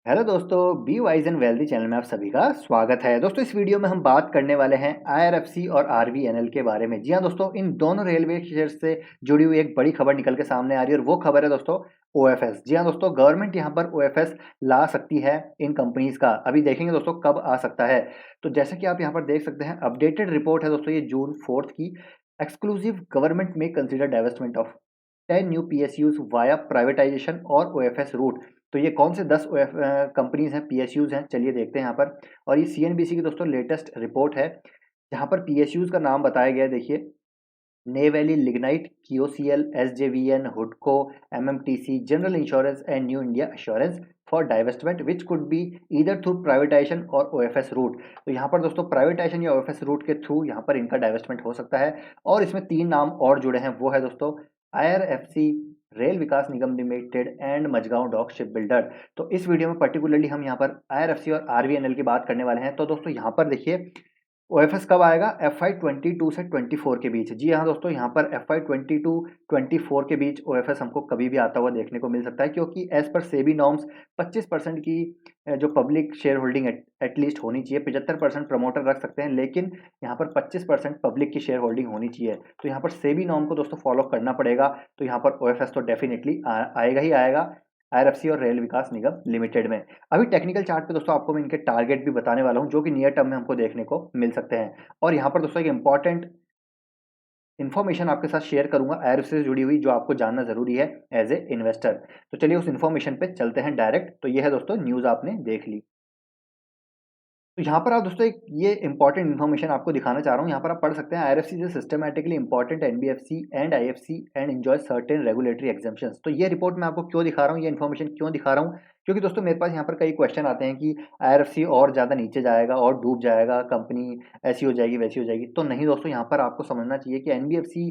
Hello दोस्तों, be wise and wealthy channel में आप सभी का स्वागत है। दोस्तों, इस वीडियो में हम बात करने वाले हैं आईआरएफसी और आरवीएनएल के बारे में। जी हाँ दोस्तों, इन दोनों रेलवे शेयर से जुड़ी हुई एक बड़ी खबर निकल के सामने आ रही है और वो खबर है दोस्तों ओएफएस। जी हाँ दोस्तों, गवर्नमेंट यहाँ पर ओएफएस ला सकती है इन कंपनीज का। अभी देखेंगे दोस्तों कब आ सकता है। तो जैसे कि आप यहाँ पर देख सकते हैं, अपडेटेड रिपोर्ट है दोस्तों, ये जून 4 की। एक्सक्लूसिव गवर्नमेंट में consider divestment of 10 new PSUs via privatisation और ओएफएस रूट। तो ये कौन से 10 कंपनीज हैं, पीएसयूज हैं, चलिए देखते हैं यहाँ पर। और ये सीएनबीसी की दोस्तों लेटेस्ट रिपोर्ट है, जहाँ पर पीएसयूज का नाम बताया गया है। देखिए, Neyveli lignite, QOCL, SJVN, हुडको, MMTC, general insurance and new India assurance for divestment which could be either through privatisation और ओएफएस रूट। तो यहाँ पर दोस्तों प्राइवेटाइजेशन या ओएफएस रूट के थ्रू यहाँ पर इनका डाइवेस्टमेंट हो सकता है। और इसमें 3 नाम और जुड़े हैं, वो है दोस्तों IRFC rail Vikas Nigam limited and Mazagon dock ship builder. तो इस वीडियो में पर्टिकुलरली हम यहाँ पर आईआरएफसी और आरवीएनएल की बात करने वाले हैं। तो दोस्तों यहाँ पर देखिए, ओएफएस कब आएगा? FY 22 से 24 के बीच। जी हाँ दोस्तों, यहाँ पर FY 22-24 के बीच ओएफएस हमको कभी भी आता हुआ देखने को मिल सकता है, क्योंकि एज पर सेबी नॉर्म्स 25% की जो पब्लिक शेयर होल्डिंग एटलीस्ट होनी चाहिए। 75% प्रमोटर रख सकते हैं, लेकिन यहाँ पर 25% पब्लिक की शेयर होल्डिंग होनी चाहिए। तो यहाँ पर सेबी नॉर्म को दोस्तों फॉलो करना पड़ेगा। तो यहाँ पर ओएफएस तो डेफिनेटली आएगा ही आएगा आईआरएफसी और रेल विकास निगम लिमिटेड में। अभी टेक्निकल चार्ट पे दोस्तों आपको मैं इनके टारगेट भी बताने वाला हूं, जो कि नियर टर्म में हमको देखने को मिल सकते हैं। और यहाँ पर दोस्तों एक इंपॉर्टेंट इन्फॉर्मेशन आपके साथ शेयर करूंगा आईआरएफसी से जुड़ी हुई, जो आपको जानना जरूरी है एज ए इन्वेस्टर। तो चलिए उस इन्फॉर्मेशन पे चलते हैं डायरेक्ट। तो ये है दोस्तों न्यूज, आपने देख ली। तो यहाँ पर आप दोस्तों एक ये इंपॉर्टेंट इन्फॉर्मेशन आपको दिखाना चाह रहा हूँ। यहाँ पर आप पढ़ सकते हैं, IRFC is systematically important NBFC and IFC and enjoy certain regulatory exemptions. तो ये रिपोर्ट मैं आपको क्यों दिखा रहा हूँ, ये इन्फॉर्मेशन क्यों दिखा रहा हूँ? क्योंकि दोस्तों मेरे पास यहाँ पर कई क्वेश्चन आते हैं कि आईआरएफसी और ज़्यादा नीचे जाएगा और डूब जाएगा, कंपनी ऐसी हो जाएगी वैसी हो जाएगी। तो नहीं दोस्तों, यहाँ पर आपको समझना चाहिए कि एनबीएफसी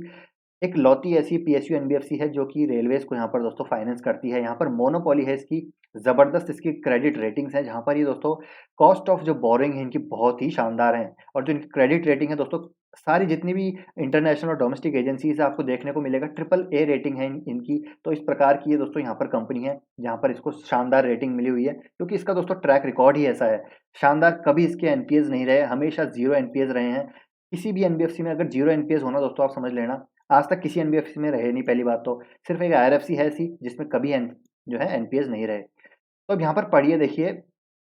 एक लौती ऐसी पीएसयू एनबीएफसी है जो कि रेलवेज को यहाँ पर दोस्तों फाइनेंस करती है। यहाँ पर मोनोपोली है इसकी, जबरदस्त इसकी क्रेडिट रेटिंग्स है, जहाँ पर ये दोस्तों कॉस्ट ऑफ जो बोरिंग है इनकी बहुत ही शानदार है। और जो इनकी क्रेडिट रेटिंग है दोस्तों, सारी जितनी भी इंटरनेशनल और डोमेस्टिक एजेंसीज है आपको देखने को मिलेगा ट्रिपल ए रेटिंग है इनकी। तो इस प्रकार की ये दोस्तों यहाँ पर कंपनी है जहाँ पर इसको शानदार रेटिंग मिली हुई है, क्योंकि इसका दोस्तों ट्रैक रिकॉर्ड ही ऐसा है शानदार। कभी इसके एनपीएस नहीं रहे, हमेशा जीरो एनपीएस रहे हैं। किसी भी एनबीएफसी में अगर जीरो एनपीएस होना दोस्तों, आप समझ लेना आज तक किसी एनबीएफसी में रहे नहीं। पहली बात तो सिर्फ एक आईआरएफसी है ऐसी जिसमें कभी जो है एनपीएस नहीं रहे। तो अब यहाँ पर पढ़िए, देखिए,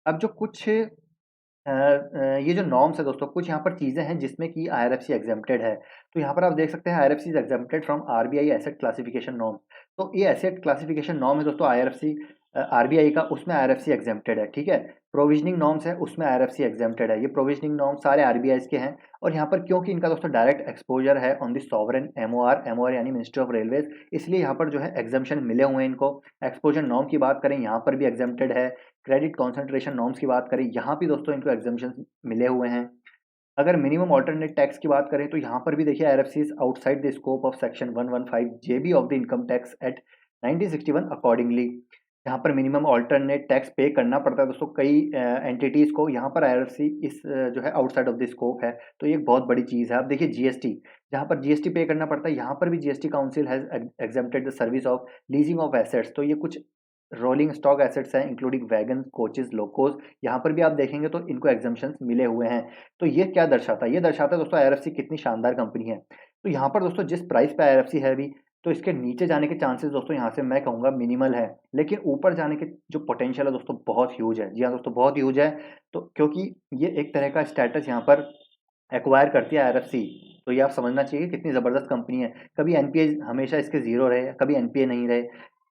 अब जो कुछ ये जो नॉर्म्स है दोस्तों, कुछ यहाँ पर चीज़ें हैं जिसमें कि आईआरएफसी एग्जेम्प्टेड है। तो यहाँ पर आप देख सकते हैं, IRFC is exempted from RBI asset classification norm. तो ये एसेट क्लासिफिकेशन नॉर्म है दोस्तों आईआरएफसी आरबीआई का, उसमें आईआरएफसी एग्जेम्प्टेड है। ठीक है, प्रोविजनिंग नॉर्म्स है उसमें आईआरएफसी एग्जेम्प्टेड है। ये प्रोविजनिंग नॉर्म सारे आरबीआई के हैं। और यहाँ पर क्योंकि इनका दोस्तों डायरेक्ट एक्सपोजर है ऑन द सॉवरेन एमओआर यानी मिनिस्ट्री ऑफ रेलवेज, इसलिए यहाँ पर जो है एग्जामेशन मिले हुए हैं इनको। एक्सपोजर नॉर्म की बात करें, यहाँ पर भी एग्जेम्प्टेड है। क्रेडिट कॉन्सेंट्रेशन नॉर्म्स की बात करें, यहाँ भी दोस्तों इनको एग्जामेशन मिले हुए हैं। अगर मिनिमम ऑल्टरनेट टैक्स की बात करें, तो यहाँ पर भी देखिए IRFC is outside the scope of section 115 JB of the income tax act 1961 accordingly. यहाँ पर मिनिमम ऑल्टरनेट टैक्स पे करना पड़ता है दोस्तों कई एंटिटीज को। यहाँ पर आईआरएफसी इस जो है आउटसाइड ऑफ द स्कोप है। तो ये एक बहुत बड़ी चीज़ है। अब देखिए जीएसटी, जहाँ पर जीएसटी पे करना पड़ता है, यहाँ पर भी GST council has exempted the service of leasing of assets. तो ये कुछ रोलिंग स्टॉक एसेट्स हैं इंक्लूडिंग वैगन, कोचेस, लोकोज, यहाँ पर भी आप देखेंगे तो इनको एग्जामेशंस मिले हुए हैं। तो ये क्या दर्शाता है? ये दर्शाता है दोस्तों आईआरएफसी कितनी शानदार कंपनी है। तो यहाँ पर दोस्तों जिस प्राइस पे आईआरएफसी है अभी, तो इसके नीचे जाने के चांसेस दोस्तों यहाँ से मैं कहूँगा मिनिमल है, लेकिन ऊपर जाने के जो पोटेंशियल है दोस्तों बहुत ह्यूज है। जी हाँ दोस्तों, बहुत ह्यूज है। तो क्योंकि ये एक तरह का स्टेटस यहाँ पर एक्वायर करती है आईआरएफसी, तो ये आप समझना चाहिए कितनी ज़बरदस्त कंपनी है। कभी एनपीए हमेशा इसके जीरो रहे, कभी एनपीए नहीं रहे,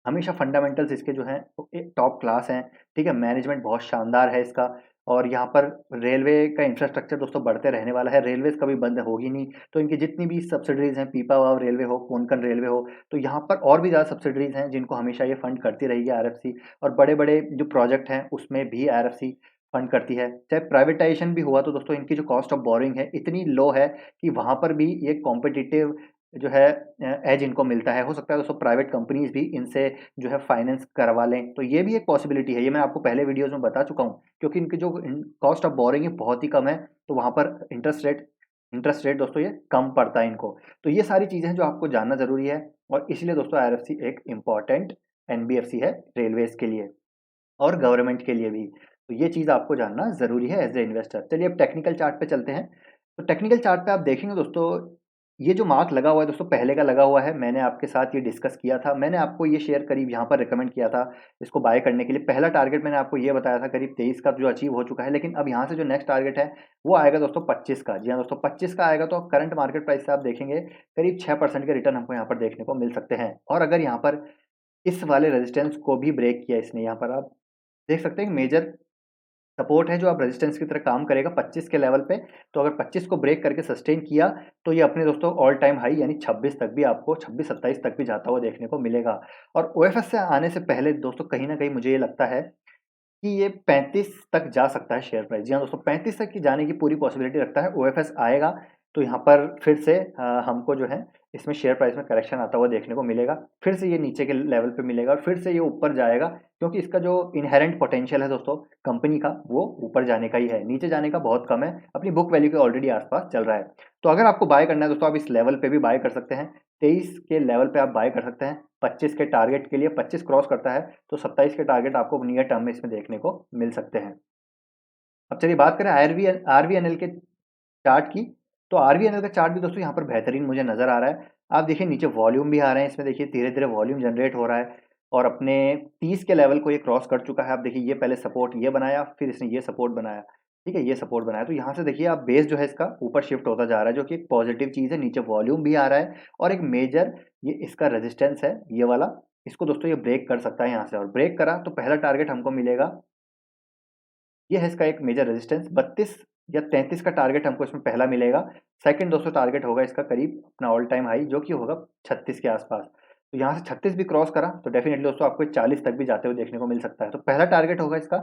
हमेशा फंडामेंटल्स इसके जो हैं वो एक टॉप क्लास हैं। ठीक है, मैनेजमेंट बहुत शानदार है इसका। और यहाँ पर रेलवे का इंफ्रास्ट्रक्चर दोस्तों बढ़ते रहने वाला है, रेलवेज कभी बंद होगी नहीं। तो इनकी जितनी भी सब्सिडरीज हैं, पीपावाव रेलवे हो, कोंकण रेलवे हो, तो यहाँ पर और भी ज़्यादा सब्सिडरीज हैं जिनको हमेशा ये फंड करती रहेगी आईआरएफसी। और बड़े बड़े जो प्रोजेक्ट हैं उसमें भी आईआरएफसी फंड करती है। चाहे प्राइवेटाइजेशन भी हुआ तो दोस्तों इनकी जो कॉस्ट ऑफ बोरिंग है इतनी लो है कि वहाँ पर भी ये कॉम्पिटिटिव जो है एज इनको मिलता है। हो सकता है दोस्तों प्राइवेट कंपनीज भी इनसे जो है फाइनेंस करवा लें, तो ये भी एक पॉसिबिलिटी है। ये मैं आपको पहले वीडियोस में बता चुका हूँ, क्योंकि इनकी जो कॉस्ट ऑफ बोरिंग है बहुत ही कम है, तो वहाँ पर इंटरेस्ट रेट दोस्तों ये कम पड़ता है इनको। तो ये सारी चीज़ें जो आपको जानना जरूरी है, और इसलिए दोस्तों आईआरएफसी एक इम्पॉर्टेंट एनबीएफसी है रेलवेज के लिए। और गवर्नमेंट के लिए भी। तो ये चीज़ आपको जानना ज़रूरी है एज ए इन्वेस्टर। चलिए अब टेक्निकल चार्ट पे चलते हैं। तो टेक्निकल चार्ट पे आप देखेंगे दोस्तों, ये जो मार्क लगा हुआ है दोस्तों पहले का लगा हुआ है। मैंने आपके साथ ये डिस्कस किया था, मैंने आपको ये शेयर करीब यहाँ पर रिकमेंड किया था इसको बाय करने के लिए। पहला टारगेट मैंने आपको ये बताया था करीब 23 का जो अचीव हो चुका है, लेकिन अब यहाँ से जो नेक्स्ट टारगेट है वो आएगा दोस्तों 25 का। जी हाँ दोस्तों, 25 का आएगा तो करंट मार्केट प्राइस से आप देखेंगे करीब 6% के रिटर्न हमको यहाँ पर देखने को मिल सकते हैं। और अगर यहाँ पर इस वाले रेजिस्टेंस को भी ब्रेक किया इसने, यहाँ पर आप देख सकते हैं मेजर सपोर्ट है जो आप रेजिस्टेंस की तरह काम करेगा 25 के लेवल पे। तो अगर 25 को ब्रेक करके सस्टेन किया तो ये अपने दोस्तों ऑल टाइम हाई यानी 26 तक भी आपको 26-27 तक भी जाता हुआ देखने को मिलेगा। और ओएफएस से आने से पहले दोस्तों कहीं ना कहीं मुझे ये लगता है कि ये 35 तक जा सकता है शेयर प्राइस। जी हाँ दोस्तों, 35 तक की जाने की पूरी पॉसिबिलिटी रखता है। ओएफएस आएगा तो यहाँ पर फिर से हमको जो है इसमें शेयर प्राइस में करेक्शन आता हुआ देखने को मिलेगा। फिर से ये नीचे के लेवल पे मिलेगा और फिर से ये ऊपर जाएगा, क्योंकि इसका जो इनहेरेंट पोटेंशियल है दोस्तों कंपनी का वो ऊपर जाने का ही है, नीचे जाने का बहुत कम है। अपनी बुक वैल्यू के ऑलरेडी आसपास चल रहा है। तो अगर आपको बाय करना है दोस्तों आप इस लेवल पे भी बाय कर सकते हैं। 23 के लेवल पे आप बाय कर सकते हैं 25 के टारगेट के लिए। 25 क्रॉस करता है तो 27 के टारगेट आपको नियर टर्म में इसमें देखने को मिल सकते हैं। अब चलिए बात करें आरवीएनएल के चार्ट की। तो आरवीएनएल का चार्ट भी दोस्तों यहाँ पर बेहतरीन मुझे नजर आ रहा है। आप देखिए नीचे वॉल्यूम भी आ रहे हैं इसमें, देखिए धीरे धीरे वॉल्यूम जनरेट हो रहा है और अपने 30 के लेवल को ये क्रॉस कर चुका है। आप देखिए ये पहले सपोर्ट ये बनाया, फिर इसने ये सपोर्ट बनाया, ठीक है, ये सपोर्ट बनाया। तो यहाँ से देखिए आप बेस जो है इसका ऊपर शिफ्ट होता जा रहा है, जो कि एक पॉजिटिव चीज़ है। नीचे वॉल्यूम भी आ रहा है और एक मेजर ये इसका रेजिस्टेंस है ये वाला, इसको दोस्तों ये ब्रेक कर सकता है यहाँ से। और ब्रेक करा तो पहला टारगेट हमको मिलेगा, ये है इसका एक मेजर रेजिस्टेंस 32 या 33 का टारगेट हमको इसमें पहला मिलेगा। सेकंड दोस्तों टारगेट होगा इसका करीब अपना ऑल टाइम हाई जो कि होगा 36 के आसपास। तो यहाँ से 36 भी क्रॉस करा तो डेफिनेटली दोस्तों आपको 40 तक भी जाते हुए देखने को मिल सकता है। तो पहला टारगेट होगा इसका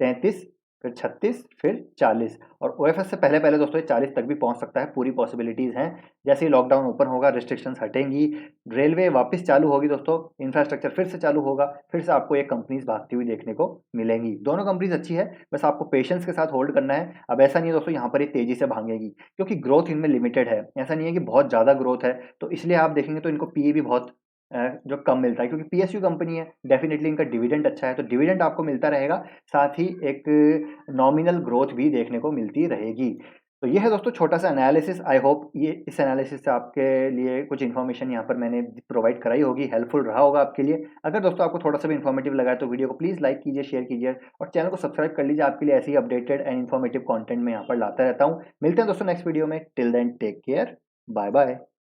33, फिर 36, फिर 40। और ओएफएस से पहले पहले दोस्तों ये 40 तक भी पहुंच सकता है, पूरी पॉसिबिलिटीज हैं। जैसे ही लॉकडाउन ओपन होगा, रिस्ट्रिक्शंस हटेंगी, रेलवे वापस चालू होगी दोस्तों, इंफ्रास्ट्रक्चर फिर से चालू होगा, फिर से आपको ये कंपनीज भागती हुई देखने को मिलेंगी। दोनों कंपनीज अच्छी है, बस आपको पेशेंस के साथ होल्ड करना है। अब ऐसा नहीं है दोस्तों यहाँ पर ये तेजी से भागेगी, क्योंकि ग्रोथ इनमें लिमिटेड है। ऐसा नहीं है कि बहुत ज़्यादा ग्रोथ है, तो इसलिए आप देखेंगे तो इनको पीई भी बहुत जो कम मिलता है, क्योंकि पीएसयू कंपनी है। डेफिनेटली इनका डिविडेंड अच्छा है, तो डिविडेंड आपको मिलता रहेगा, साथ ही एक नॉमिनल ग्रोथ भी देखने को मिलती रहेगी। तो ये है दोस्तों छोटा सा एनालिसिस। आई होप ये इस एनालिसिस से आपके लिए कुछ इन्फॉर्मेशन यहाँ पर मैंने प्रोवाइड कराई होगी, हेल्पफुल रहा होगा आपके लिए। अगर दोस्तों आपको थोड़ा सा भी इन्फॉर्मेटिव लगा है तो वीडियो को प्लीज़ लाइक कीजिए, शेयर कीजिए और चैनल को सब्सक्राइब कर लीजिए। आपके लिए ऐसे ही अपडेटेड एंड इन्फॉर्मेटिव कंटेंट मैं यहाँ पर लाता रहता हूँ। मिलते हैं दोस्तों नेक्स्ट वीडियो में। Till then take care, bye bye.